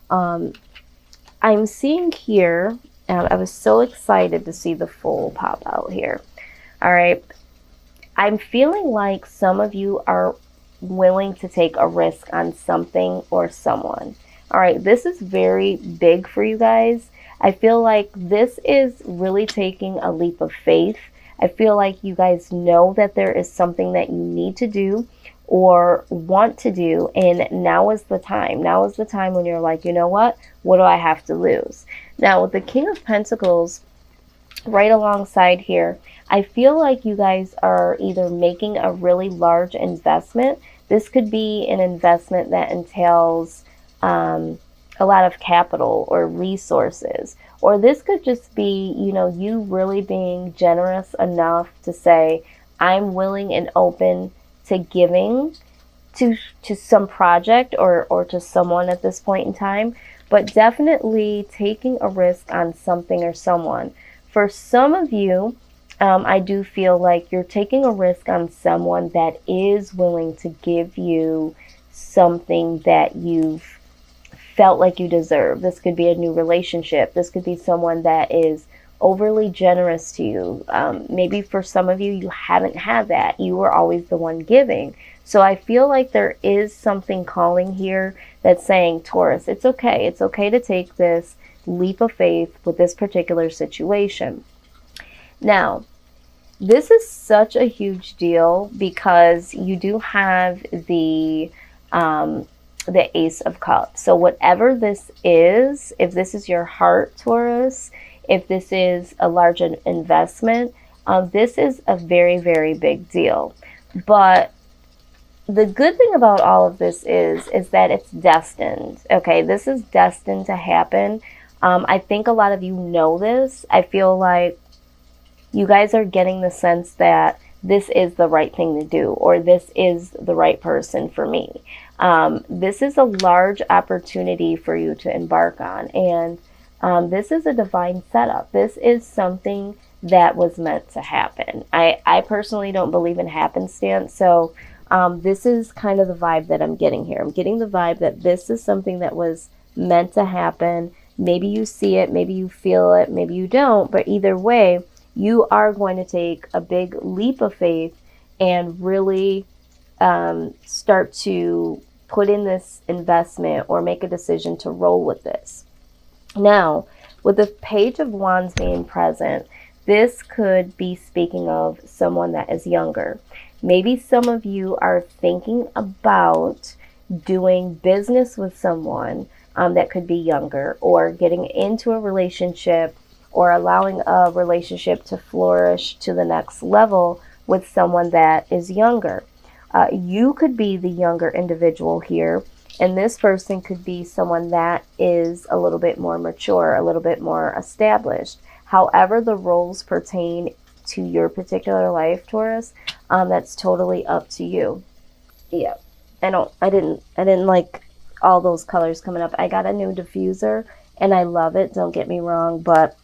I'm seeing here, I was so excited to see the Fool pop out here. All right. I'm feeling like some of you are willing to take a risk on something or someone. All right, this is very big for you guys. I feel like this is really taking a leap of faith. I feel like you guys know that there is something that you need to do or want to do, and now is the time. Now is the time when you're like, you know what do I have to lose? Now, with the King of Pentacles right alongside here, I feel like you guys are either making a really large investment. This could be an investment that entails a lot of capital or resources. Or this could just be, you really being generous enough to say, I'm willing and open to giving to some project or to someone at this point in time, but definitely taking a risk on something or someone. For some of you, I do feel like you're taking a risk on someone that is willing to give you something that you've felt like you deserve. This could be a new relationship. This could be someone that is overly generous to you. Maybe for some of you, you haven't had that. You were always the one giving. So I feel like there is something calling here that's saying, Taurus, it's okay. It's okay to take this leap of faith with this particular situation. Now, this is such a huge deal because you do have the Ace of Cups. So whatever this is, if this is your heart, Taurus, if this is a large investment, this is a very, very big deal. But the good thing about all of this is that it's destined. Okay, this is destined to happen. I think a lot of you know this. I feel like you guys are getting the sense that this is the right thing to do, or this is the right person for me. This is a large opportunity for you to embark on, and this is a divine setup. This is something that was meant to happen. I personally don't believe in happenstance, so this is kind of the vibe that I'm getting here. I'm getting the vibe that this is something that was meant to happen. Maybe you see it, maybe you feel it, maybe you don't, but either way, you are going to take a big leap of faith and really start to put in this investment or make a decision to roll with this. Now, with the Page of Wands being present, this could be speaking of someone that is younger. Maybe some of you are thinking about doing business with someone that could be younger, or getting into a relationship, or allowing a relationship to flourish to the next level with someone that is younger. You could be the younger individual here, and this person could be someone that is a little bit more mature, a little bit more established. However the roles pertain to your particular life, Taurus, that's totally up to you. Yeah, I didn't like all those colors coming up. I got a new diffuser and I love it, don't get me wrong, but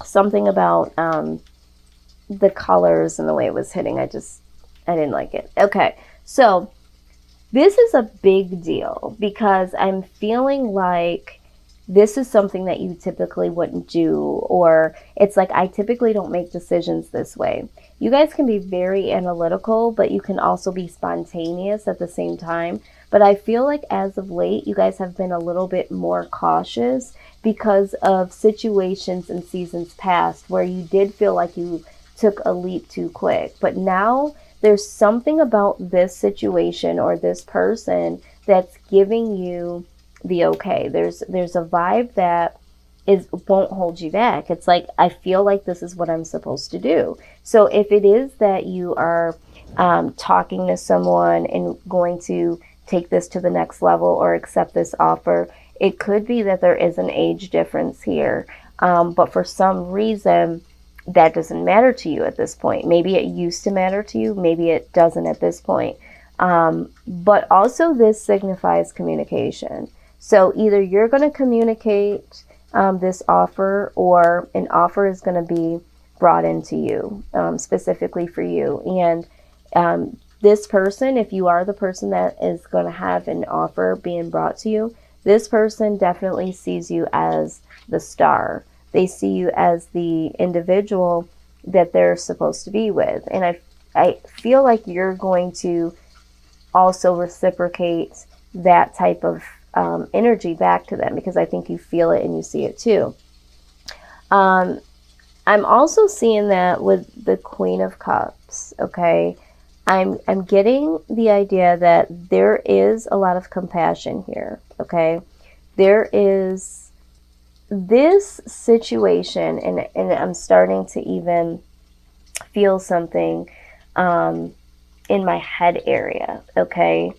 something about the colors and the way it was hitting, I didn't like it. Okay, so this is a big deal because I'm feeling like this is something that you typically wouldn't do, or it's like I typically don't make decisions this way. You guys can be very analytical, but you can also be spontaneous at the same time. But I feel like as of late, you guys have been a little bit more cautious because of situations in seasons past where you did feel like you took a leap too quick. But now there's something about this situation or this person that's giving you the okay. There's a vibe that won't hold you back. It's like, I feel like this is what I'm supposed to do. So if it is that you are talking to someone and going to take this to the next level or accept this offer, it could be that there is an age difference here. But for some reason, that doesn't matter to you at this point. Maybe it used to matter to you. Maybe it doesn't at this point. But also this signifies communication. So either you're going to communicate this offer, or an offer is going to be brought into you, specifically for you. And this person, if you are the person that is going to have an offer being brought to you, This person definitely sees you as the star. They see you as the individual that they're supposed to be with. And I feel like you're going to also reciprocate that type of energy back to them, because I think you feel it and you see it too. I'm also seeing that with the Queen of Cups, okay? I'm getting the idea that there is a lot of compassion here, okay? There is this situation, and I'm starting to even feel something in my head area, okay?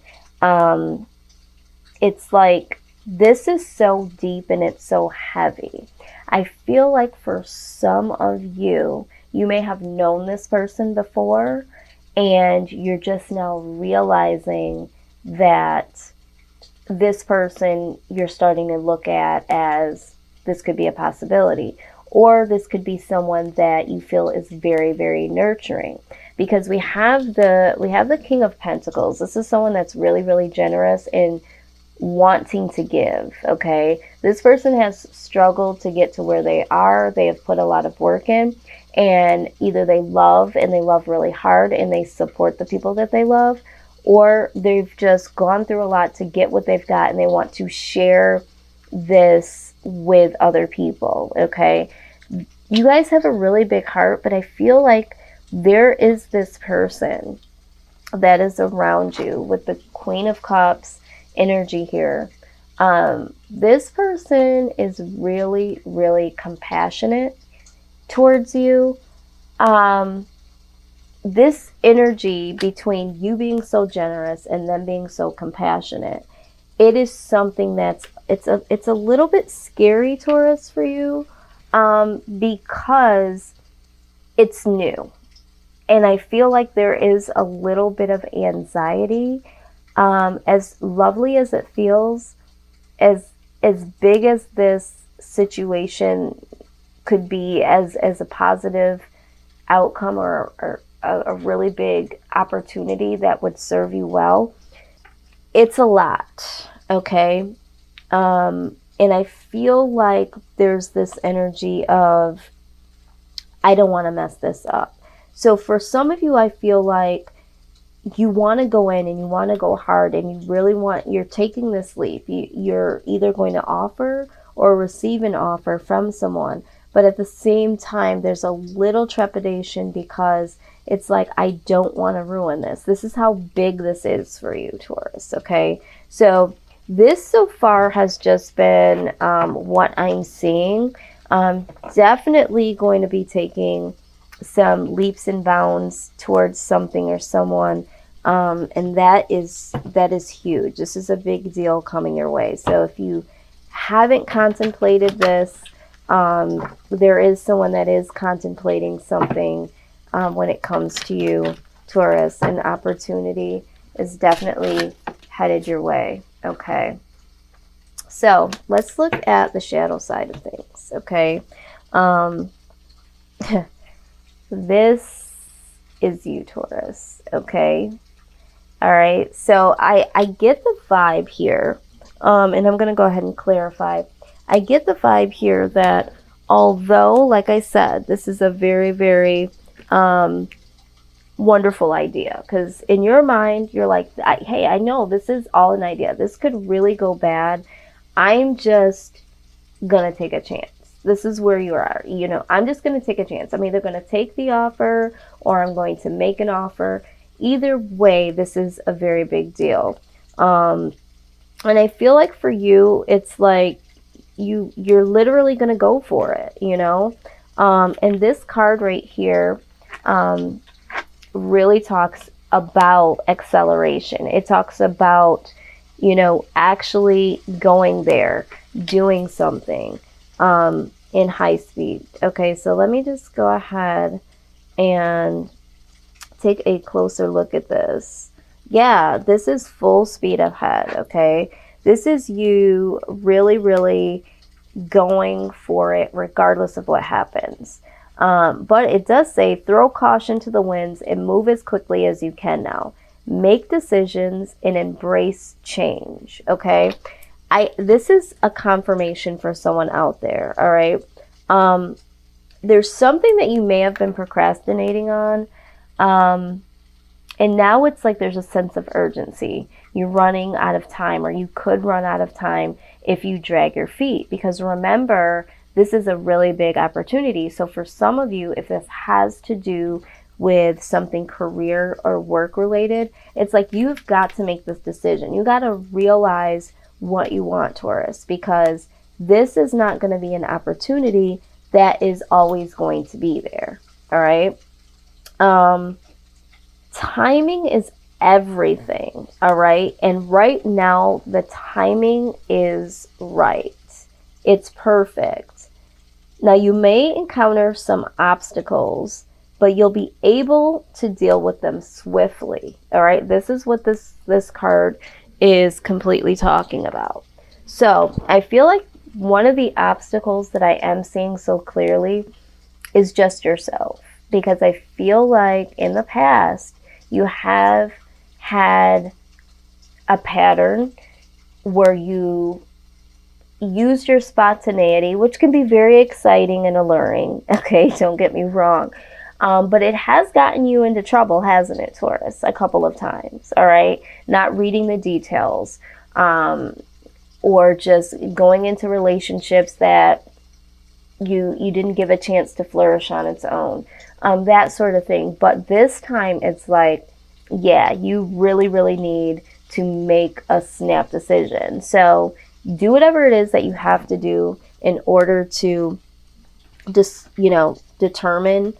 It's like this is so deep and it's so heavy. I feel like for some of you, you may have known this person before, and you're just now realizing that this person you're starting to look at as this could be a possibility, or this could be someone that you feel is very, very nurturing, because we have the King of Pentacles. This is someone that's really, really generous and wanting to give, okay? This person has struggled to get to where they are. They have put a lot of work in, and either they love and they love really hard and they support the people that they love, or they've just gone through a lot to get what they've got and they want to share this with other people, okay? You guys have a really big heart, but I feel like there is this person that is around you with the Queen of Cups energy here. This person is really, really compassionate towards you. This energy between you being so generous and them being so compassionate, it is something that's it's a little bit scary, Taurus, for you, because it's new, and I feel like there is a little bit of anxiety. As lovely as it feels, as big as this situation could be, as a positive outcome, or a really big opportunity that would serve you well, it's a lot, okay? And I feel like there's this energy of, I don't want to mess this up. So for some of you, I feel like you want to go in and you want to go hard, and you really you're taking this leap. You're either going to offer or receive an offer from someone, but at the same time, there's a little trepidation, because it's like, I don't want to ruin this. This is how big this is for you, Taurus, okay? So this so far has just been what I'm seeing. Definitely going to be taking some leaps and bounds towards something or someone, and that is huge. This is a big deal coming your way. So if you haven't contemplated this, there is someone that is contemplating something when it comes to you, Taurus. An opportunity is definitely headed your way, okay? So let's look at the shadow side of things, okay? This is you, Taurus, okay? All right, so I get the vibe here, and I'm going to go ahead and clarify. I get the vibe here that although, like I said, this is a very, very wonderful idea, because in your mind, you're like, hey, I know this is all an idea. This could really go bad. I'm just going to take a chance. This is where you are. You know, I'm just going to take a chance. I'm either going to take the offer or I'm going to make an offer. Either way, this is a very big deal. And I feel like for you, it's like you're literally going to go for it, you know? And this card right here really talks about acceleration. It talks about, you know, actually going there, doing something. In high speed. Okay, so let me just go ahead and take a closer look at this. Yeah, this is full speed ahead, okay? This is you really, really going for it regardless of what happens. But it does say, throw caution to the winds and move as quickly as you can now. Make decisions and embrace change, okay? this is a confirmation for someone out there, all right? There's something that you may have been procrastinating on, and now it's like there's a sense of urgency. You're running out of time, or you could run out of time if you drag your feet, because remember, this is a really big opportunity. So for some of you, if this has to do with something career or work related, it's like you've got to make this decision. You got to realize what you want, Taurus, because this is not going to be an opportunity that is always going to be there. All right. Timing is everything. All right. And right now, the timing is right. It's perfect. Now, you may encounter some obstacles, but you'll be able to deal with them swiftly. All right. This is what this card is completely talking about. So I feel like one of the obstacles that I am seeing so clearly is just yourself, because I feel like in the past you have had a pattern where you use your spontaneity, which can be very exciting and alluring. Okay, don't get me wrong. But it has gotten you into trouble, hasn't it, Taurus? A couple of times, all right? Not reading the details, or just going into relationships that you didn't give a chance to flourish on its own, that sort of thing. But this time it's like, yeah, you really, really need to make a snap decision. So do whatever it is that you have to do in order to just, determine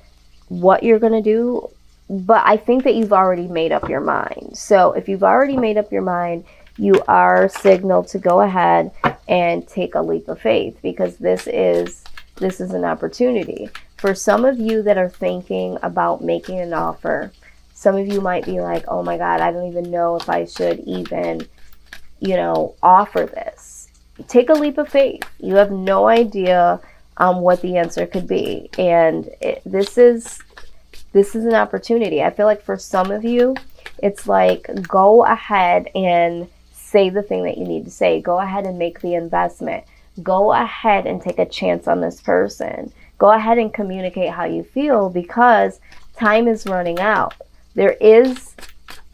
what you're going to do. But I think that you've already made up your mind. So if you've already made up your mind, you are signaled to go ahead and take a leap of faith, because this is an opportunity. For some of you that are thinking about making an offer, some of you might be like, oh my God, I don't even know if I should even, offer this. Take a leap of faith. You have no idea what the answer could be. And this is an opportunity. I feel like for some of you, it's like, go ahead and say the thing that you need to say. Go ahead and make the investment. Go ahead and take a chance on this person. Go ahead and communicate how you feel, because time is running out.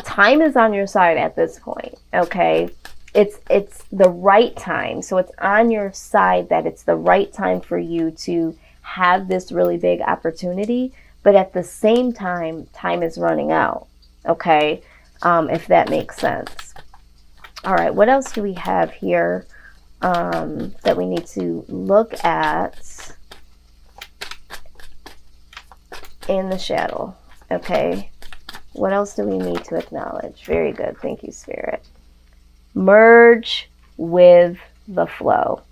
Time is on your side at this point, okay? It's the right time. So it's on your side that it's the right time for you to have this really big opportunity. But at the same time, time is running out, okay? If that makes sense. All right, what else do we have here that we need to look at in the shadow? Okay, what else do we need to acknowledge? Very good, thank you, Spirit. Merge with the flow.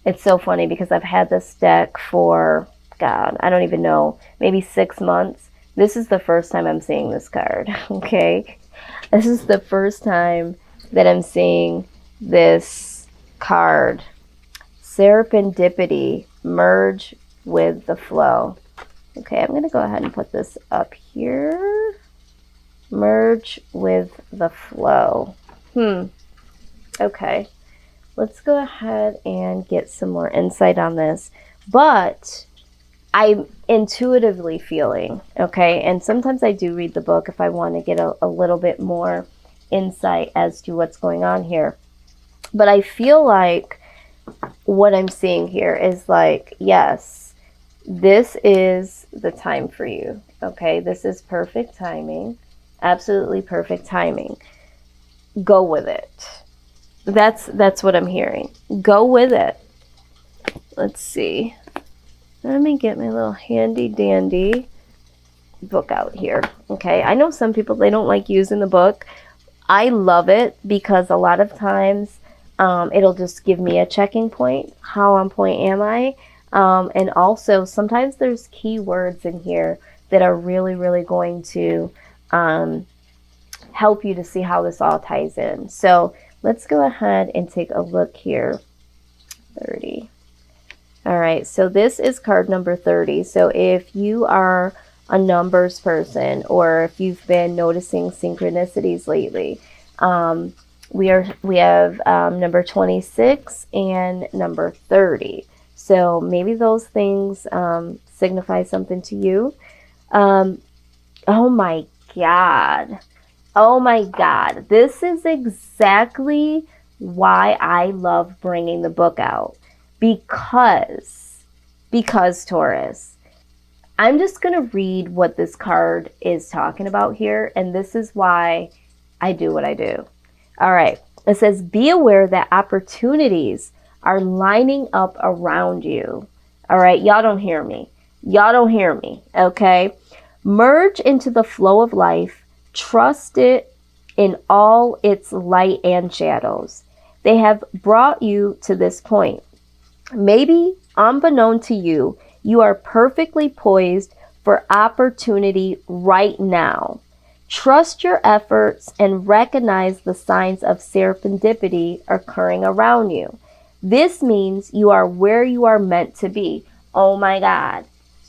It's so funny because I've had this deck for, God, I don't even know, maybe 6 months. This is the first time I'm seeing this card, okay? This is the first time that I'm seeing this card. Serendipity, merge with the flow. Okay, I'm going to go ahead and put this up here. Merge with the flow. Okay, let's go ahead and get some more insight on this. But I'm intuitively feeling, okay, and sometimes I do read the book if I want to get a little bit more insight as to what's going on here. But I feel like what I'm seeing here is like, yes, this is the time for you, okay? This is perfect timing, absolutely perfect timing. Go with it. That's what I'm hearing. Go with it. Let's see. Let me get my little handy dandy book out here. Okay, I know some people, they don't like using the book. I love it because a lot of times it'll just give me a checking point. How on point am I? And also sometimes there's key words in here that are really, really going to help you to see how this all ties in. So let's go ahead and take a look here. 30. All right, so this is card number 30. So if you are a numbers person, or if you've been noticing synchronicities lately, We have number 26 and number 30. So maybe those things signify something to you. Oh my God. Oh my God. This is exactly why I love bringing the book out. Because Taurus, I'm just going to read what this card is talking about here. And this is why I do what I do. All right. It says, be aware that opportunities are lining up around you. All right. Y'all don't hear me. Y'all don't hear me. Okay. Merge into the flow of life. Trust it in all its light and shadows. They have brought you to this point. Maybe unbeknown to you, you are perfectly poised for opportunity right now. Trust your efforts and recognize the signs of serendipity occurring around you. This means you are where you are meant to be. Oh my God.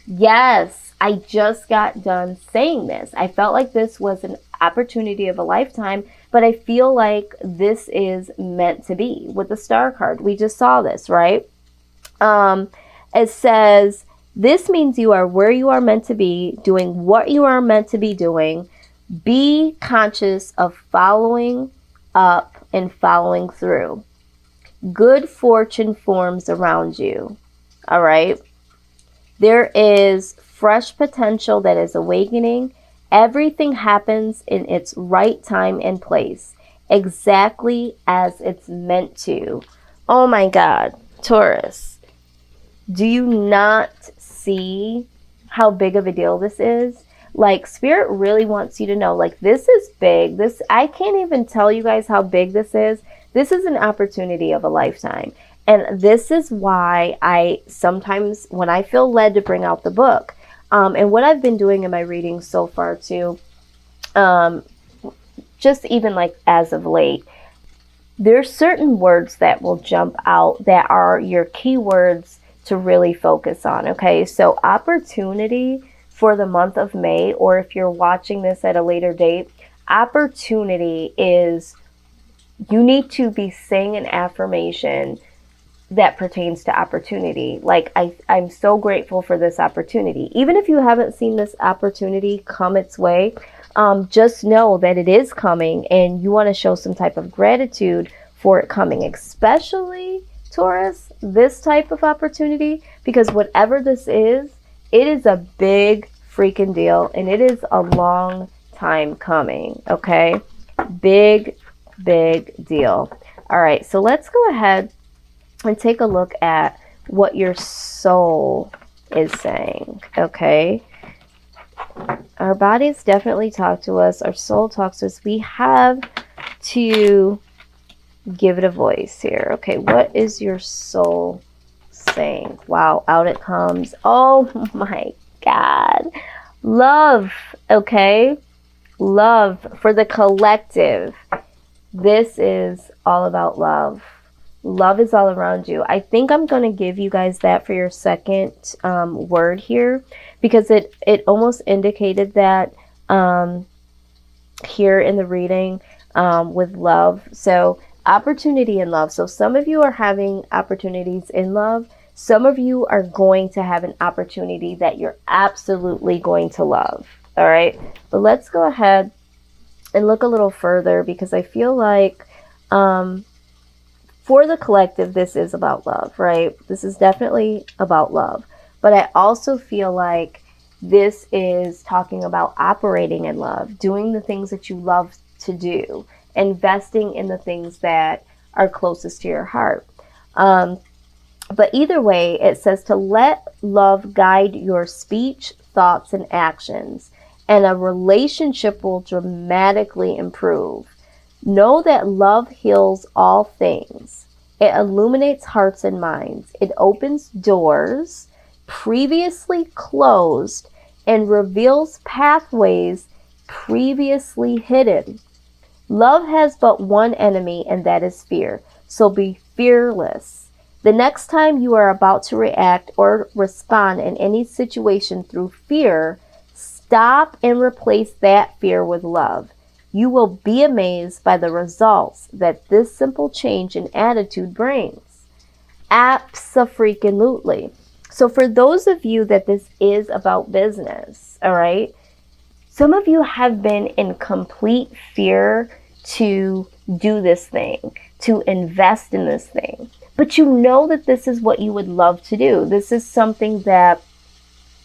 Yes, I just got done saying this. I felt like this was an opportunity of a lifetime, but I feel like this is meant to be with the star card. We just saw this, right? It says, this means you are where you are meant to be, doing what you are meant to be doing. Be conscious of following up and following through. Good fortune forms around you. All right. There is fresh potential that is awakening. Everything happens in its right time and place, exactly as it's meant to. Oh my God, Taurus, do you not see how big of a deal this is? Like, Spirit really wants you to know, like, this is big. I can't even tell you guys how big this is. This is an opportunity of a lifetime. And this is why I sometimes, when I feel led to bring out the book, and what I've been doing in my readings so far too, just even like as of late, there's certain words that will jump out that are your keywords to really focus on. Okay, so opportunity for the month of May, or if you're watching this at a later date, opportunity is, you need to be saying an affirmation that pertains to opportunity. Like, I'm so grateful for this opportunity. Even if you haven't seen this opportunity come its way, just know that it is coming and you want to show some type of gratitude for it coming, especially Taurus, this type of opportunity, because whatever this is, it is a big freaking deal and it is a long time coming. Okay. Big deal. All right. So let's go ahead and take a look at what your soul is saying. Okay. Our bodies definitely talk to us. Our soul talks to us. We have to give it a voice here. Okay. What is your soul saying? Wow. Out it comes. Oh my God. Love. Okay. Love for the collective. This is all about love. Love is all around you. I think I'm going to give you guys that for your second word here, because it almost indicated that here in the reading with love. So opportunity and love. So some of you are having opportunities in love. Some of you are going to have an opportunity that you're absolutely going to love. All right. But let's go ahead and look a little further, because I feel like for the collective, this is about love, right? This is definitely about love. But I also feel like this is talking about operating in love, doing the things that you love to do, investing in the things that are closest to your heart. But either way, it says to let love guide your speech, thoughts, and actions, and a relationship will dramatically improve. Know that love heals all things. It illuminates hearts and minds. It opens doors previously closed and reveals pathways previously hidden. Love has but one enemy, and that is fear. So be fearless. The next time you are about to react or respond in any situation through fear, stop and replace that fear with love. You will be amazed by the results that this simple change in attitude brings. Abso-freaking-lutely. So for those of you that this is about business, all right, some of you have been in complete fear to do this thing, to invest in this thing. But you know that this is what you would love to do. This is something that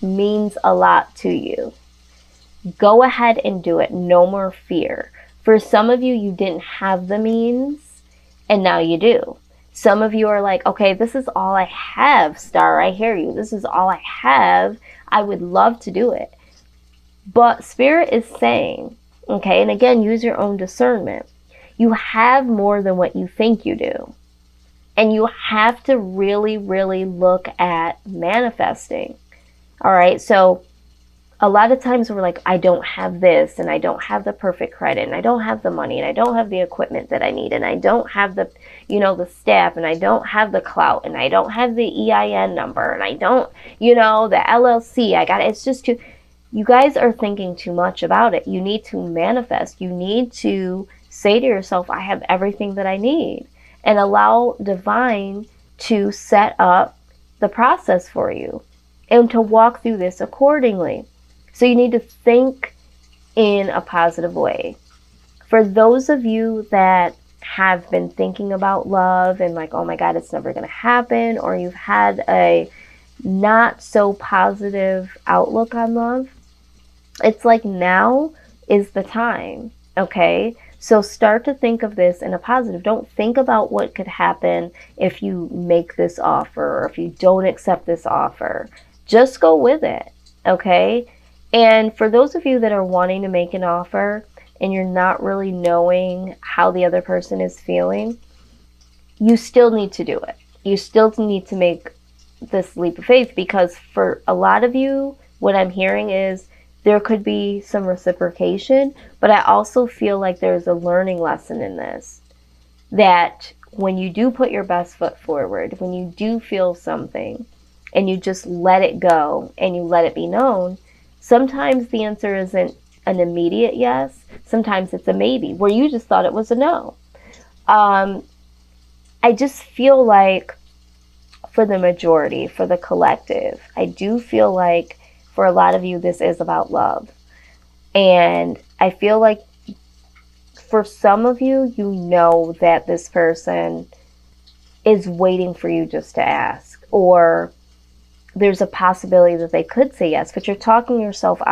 means a lot to you. Go ahead and do it. No more fear. For some of you, you didn't have the means, and now you do. Some of you are like, okay, this is all I have, Star. I hear you. This is all I have. I would love to do it. But Spirit is saying, okay, and again, use your own discernment. You have more than what you think you do. And you have to really, really look at manifesting. All right, so a lot of times we're like, I don't have this, and I don't have the perfect credit, and I don't have the money, and I don't have the equipment that I need, and I don't have the, the staff, and I don't have the clout, and I don't have the EIN number, and I don't, the LLC. It's just too, you guys are thinking too much about it. You need to manifest. You need to say to yourself, I have everything that I need, and allow divine to set up the process for you and to walk through this accordingly. So you need to think in a positive way. For those of you that have been thinking about love and like, oh my God, it's never going to happen, or you've had a not so positive outlook on love, it's like now is the time, okay? So start to think of this in a positive. Don't think about what could happen if you make this offer or if you don't accept this offer. Just go with it, okay? And for those of you that are wanting to make an offer and you're not really knowing how the other person is feeling, you still need to do it. You still need to make this leap of faith, because for a lot of you, what I'm hearing is there could be some reciprocation, but I also feel like there's a learning lesson in this, that when you do put your best foot forward, when you do feel something and you just let it go and you let it be known, sometimes the answer isn't an immediate yes. Sometimes it's a maybe, where you just thought it was a no. I just feel like for the majority, for the collective, I do feel like for a lot of you, this is about love. And I feel like for some of you, you know that this person is waiting for you just to ask, or there's a possibility that they could say yes, but you're talking yourself out.